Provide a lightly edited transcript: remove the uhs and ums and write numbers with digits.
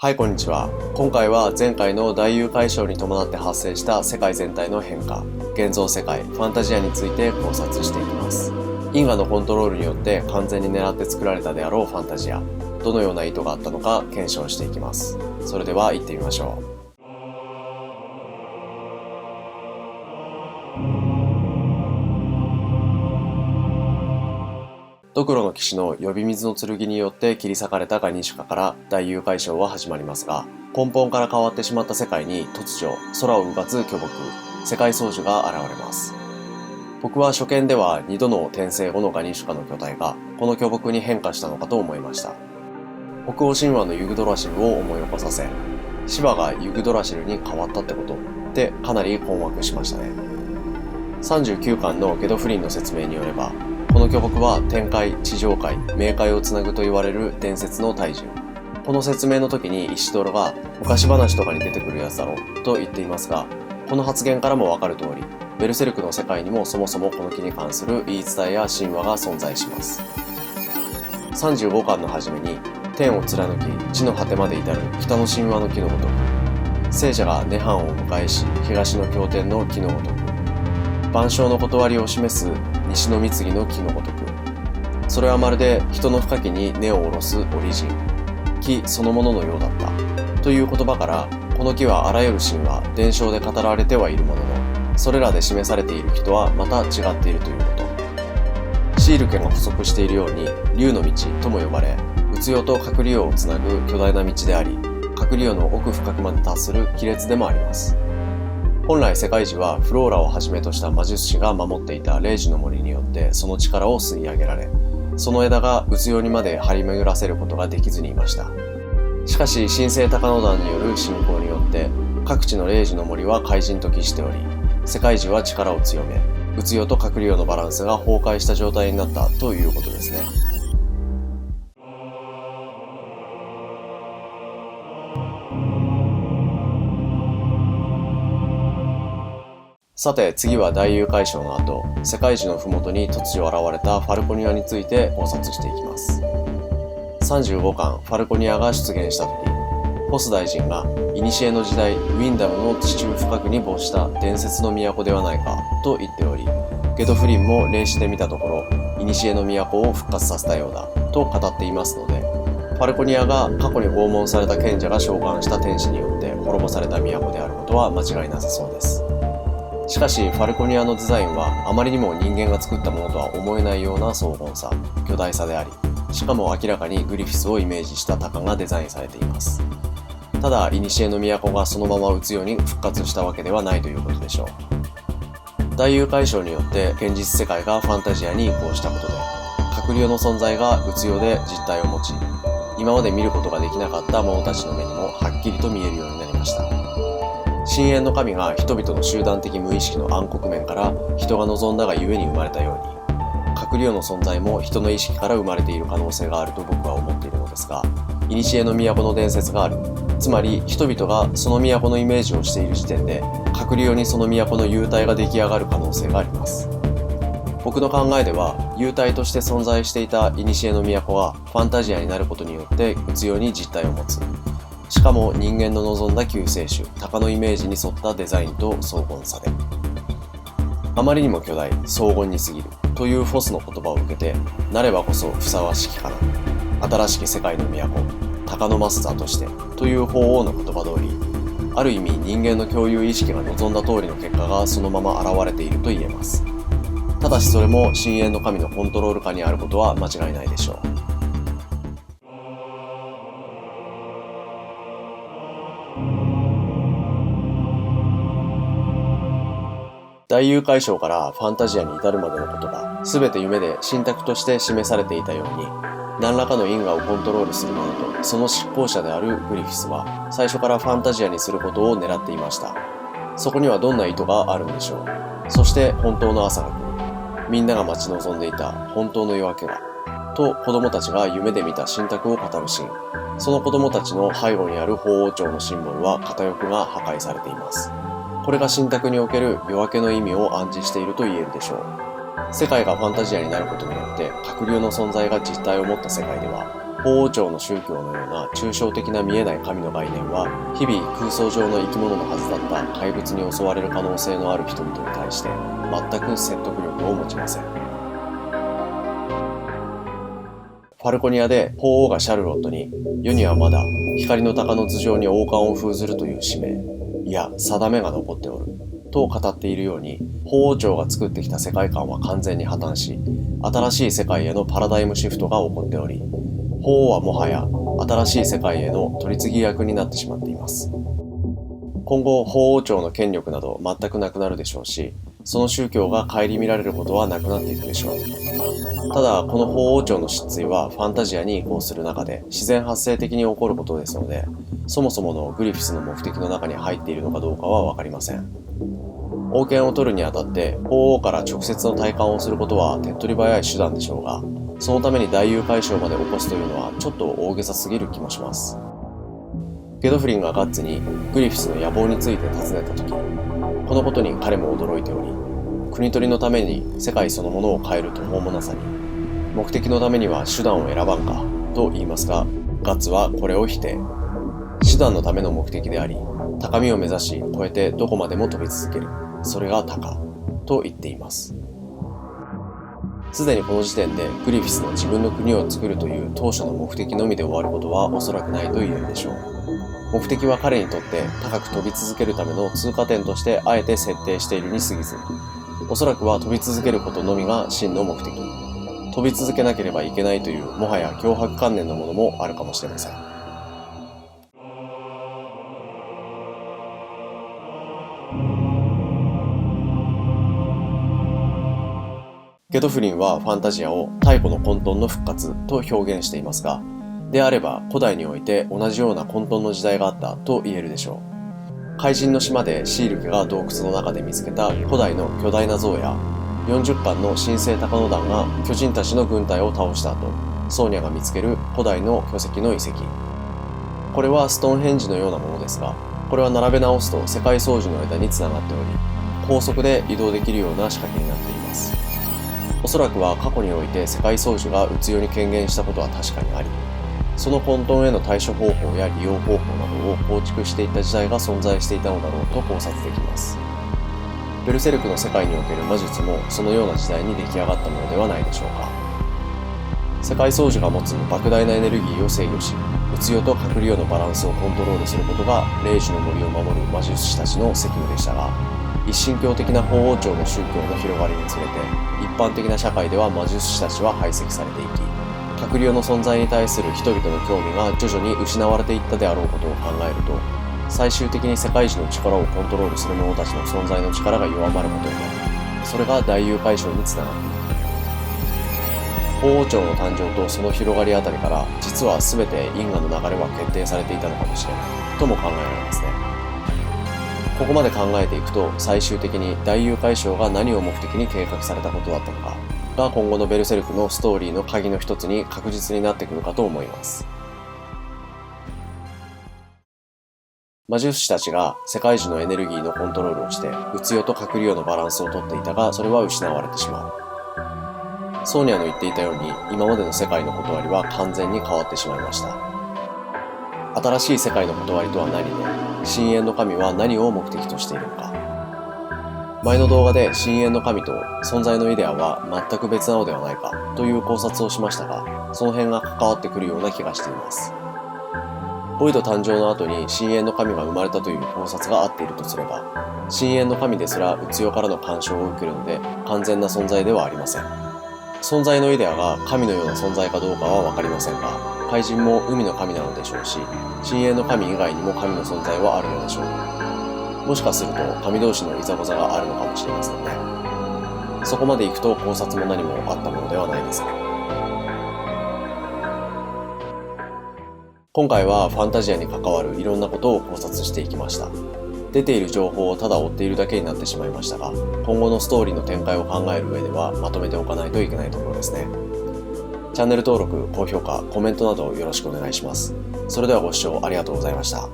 はい、こんにちは。今回は前回の大融解消に伴って発生した世界全体の変化、現像世界、ファンタジアについて考察していきます。因果のコントロールによって完全に狙って作られたであろうファンタジア、どのような意図があったのか検証していきます。それでは行ってみましょう。ドクロの騎士の呼び水の剣によって切り裂かれたガニシュカから大融解消は始まりますが、根本から変わってしまった世界に突如空をうがつ巨木、世界宗樹が現れます。僕は初見では2度の転生後のガニシュカの巨体がこの巨木に変化したのかと思いました。北欧神話のユグドラシルを思い起こさせ、シバがユグドラシルに変わったってことってかなり困惑しましたね。39巻のゲドフリンの説明によれば、この巨木は天界、地上界、冥界をつなぐと言われる伝説の大樹。この説明の時に石ドロが昔話とかに出てくるやつだろと言っていますが、この発言からもわかる通り、ベルセルクの世界にもそもそもこの木に関する言い伝えや神話が存在します。35巻の初めに、天を貫き地の果てまで至る北の神話の木のごとく、聖者が涅槃を迎えし東の経典の木のごとく、万象の断りを示す西の貢ぎの木のごとく、それはまるで人の深きに根を下ろすオリジン、木そのもののようだったという言葉から、この木はあらゆる神話、伝承で語られてはいるものの、それらで示されている木とはまた違っているということ。シール家が補足しているように、竜の道とも呼ばれ、うつよと隠れ世をつなぐ巨大な道であり、隠れ世の奥深くまで達する亀裂でもあります。本来世界樹はフローラをはじめとした魔術師が守っていた霊樹の森によってその力を吸い上げられ、その枝がうつよにまで張り巡らせることができずにいました。しかし神聖高野団による信仰によって各地の霊樹の森は怪人と帰しており、世界樹は力を強め、うつよと隠れ世のバランスが崩壊した状態になったということですね。さて次は大融解消の後、世界樹の麓に突如現れたファルコニアについて考察していきます。35巻ファルコニアが出現した時、ポス大臣が古の時代ウィンダムの地中深くに没した伝説の都ではないかと言っており、ゲドフリンも霊視で見たところ古の都を復活させたようだと語っていますので、ファルコニアが過去に拷問された賢者が召喚した天使によって滅ぼされた都であることは間違いなさそうです。しかしファルコニアのデザインはあまりにも人間が作ったものとは思えないような荘厳さ、巨大さであり、しかも明らかにグリフィスをイメージした鷹がデザインされています。ただ古の都がそのままうつように復活したわけではないということでしょう。大融解消によって現実世界がファンタジアに移行したことで、隠れ世の存在がうつよで実体を持ち、今まで見ることができなかった者たちの目にもはっきりと見えるようになりました。深淵の神が人々の集団的無意識の暗黒面から人が望んだがゆえに生まれたように、隠れ世の存在も人の意識から生まれている可能性があると僕は思っているのですが、古の都の伝説がある、つまり人々がその都のイメージをしている時点で隠れ世にその都の幽体が出来上がる可能性があります。僕の考えでは、幽体として存在していた古の都がファンタジアになることによってうつよに実体を持つ。しかも人間の望んだ救世主、鷹のイメージに沿ったデザインと荘厳さで、あまりにも巨大、荘厳に過ぎるというフォスの言葉を受けて、なればこそふさわしきかな、新しき世界の都、鷹のマスターとしてという法王の言葉通り、ある意味人間の共有意識が望んだ通りの結果がそのまま現れていると言えます。ただしそれも深淵の神のコントロール下にあることは間違いないでしょう。大融解消からファンタジアに至るまでのことが全て夢で神託として示されていたように、何らかの因果をコントロールする者とその執行者であるグリフィスは最初からファンタジアにすることを狙っていました。そこにはどんな意図があるんでしょう。そして本当の朝が来る、みんなが待ち望んでいた本当の夜明けが、と子供たちが夢で見た神託を語るシーン、その子供たちの背後にある鳳凰鳥のシンボルは片翼が破壊されています。これが神託における夜明けの意味を暗示していると言えるでしょう。世界がファンタジアになることによって隠れ世の存在が実体を持った世界では、法王朝の宗教のような抽象的な見えない神の概念は、日々空想上の生き物のはずだった怪物に襲われる可能性のある人々に対して全く説得力を持ちません。ファルコニアで法王がシャルロットに、世にはまだ光の鷹の頭上に王冠を封ずるという使命、いや定めが残っておると語っているように、法王朝が作ってきた世界観は完全に破綻し、新しい世界へのパラダイムシフトが起こっており、法王はもはや新しい世界への取り次ぎ役になってしまっています。今後法王朝の権力など全くなくなるでしょうし、その宗教が顧みられることはなくなっていくでしょう。ただこの法王朝の失墜はファンタジアに移行する中で自然発生的に起こることですので、そもそものグリフィスの目的の中に入っているのかどうかはわかりません。王権を取るにあたって法王から直接の体感をすることは手っ取り早い手段でしょうが、そのために大誘拐賞まで起こすというのはちょっと大げさすぎる気もします。ゲドフリンがガッツにグリフィスの野望について尋ねた時、このことに彼も驚いており、国取りのために世界そのものを変える途方もなさに、目的のためには手段を選ばんかと言いますが、ガッツはこれを否定。手段のための目的であり、高みを目指し超えてどこまでも飛び続ける、それが鷹と言っています。すでにこの時点でグリフィスの自分の国を作るという当初の目的のみで終わることはおそらくないと言えるでしょう。目的は彼にとって高く飛び続けるための通過点としてあえて設定しているに過ぎず、おそらくは飛び続けることのみが真の目的。飛び続けなければいけないというもはや強迫観念のものもあるかもしれません。ゲドフリンはファンタジアを太古の混沌の復活と表現していますが、であれば古代において同じような混沌の時代があったと言えるでしょう。怪人の島でシールケが洞窟の中で見つけた古代の巨大な像や、40巻の神聖鷹の団が巨人たちの軍隊を倒した後、ソーニャが見つける古代の巨石の遺跡。これはストーンヘンジのようなものですが、これは並べ直すと世界操縦の枝につながっており、高速で移動できるような仕掛けになっています。おそらくは過去において世界操縦が宇宙に権限したことは確かにあり、その混沌への対処方法や利用方法などを構築していた時代が存在していたのだろうと考察できます。ベルセルクの世界における魔術もそのような時代に出来上がったものではないでしょうか。世界操縦が持つ莫大なエネルギーを制御し、宇宙と閣僚のバランスをコントロールすることが霊樹の森を守る魔術師たちの責務でしたが、一神教的な法王朝の宗教の広がりにつれて、一般的な社会では魔術師たちは排斥されていき、閣僚の存在に対する人々の興味が徐々に失われていったであろうことを考えると、最終的に世界一の力をコントロールする者たちの存在の力が弱まることになり、それが大誘拐賞につながっていく。法王朝の誕生とその広がりあたりから、実は全て因果の流れは決定されていたのかもしれないとも考えられますね。ここまで考えていくと、最終的に大誘拐賞が何を目的に計画されたことだったのかが今後のベルセルクのストーリーの鍵の一つに確実になってくるかと思います。魔術師たちが世界中のエネルギーのコントロールをして、宇宙と閣僚のバランスをとっていたが、それは失われてしまう。ソーニャの言っていたように、今までの世界の断りは完全に変わってしまいました。新しい世界の断りとは何で、深淵の神は何を目的としているのか。前の動画で深淵の神と存在のイデアは全く別なのではないかという考察をしましたが、その辺が関わってくるような気がしています。ボイド誕生の後に深淵の神が生まれたという考察が合っているとすれば、深淵の神ですら宇宙からの干渉を受けるので完全な存在ではありません。存在のイデアが神のような存在かどうかはわかりませんが、怪人も海の神なのでしょうし、深淵の神以外にも神の存在はあるのでしょう。もしかすると神同士のいざこざがあるのかもしれませんね。そこまで行くと考察も何もあったものではないですね。今回はファンタジアに関わるいろんなことを考察していきました。出ている情報をただ追っているだけになってしまいましたが、今後のストーリーの展開を考える上ではまとめておかないといけないところですね。チャンネル登録、高評価、コメントなどよろしくお願いします。それではご視聴ありがとうございました。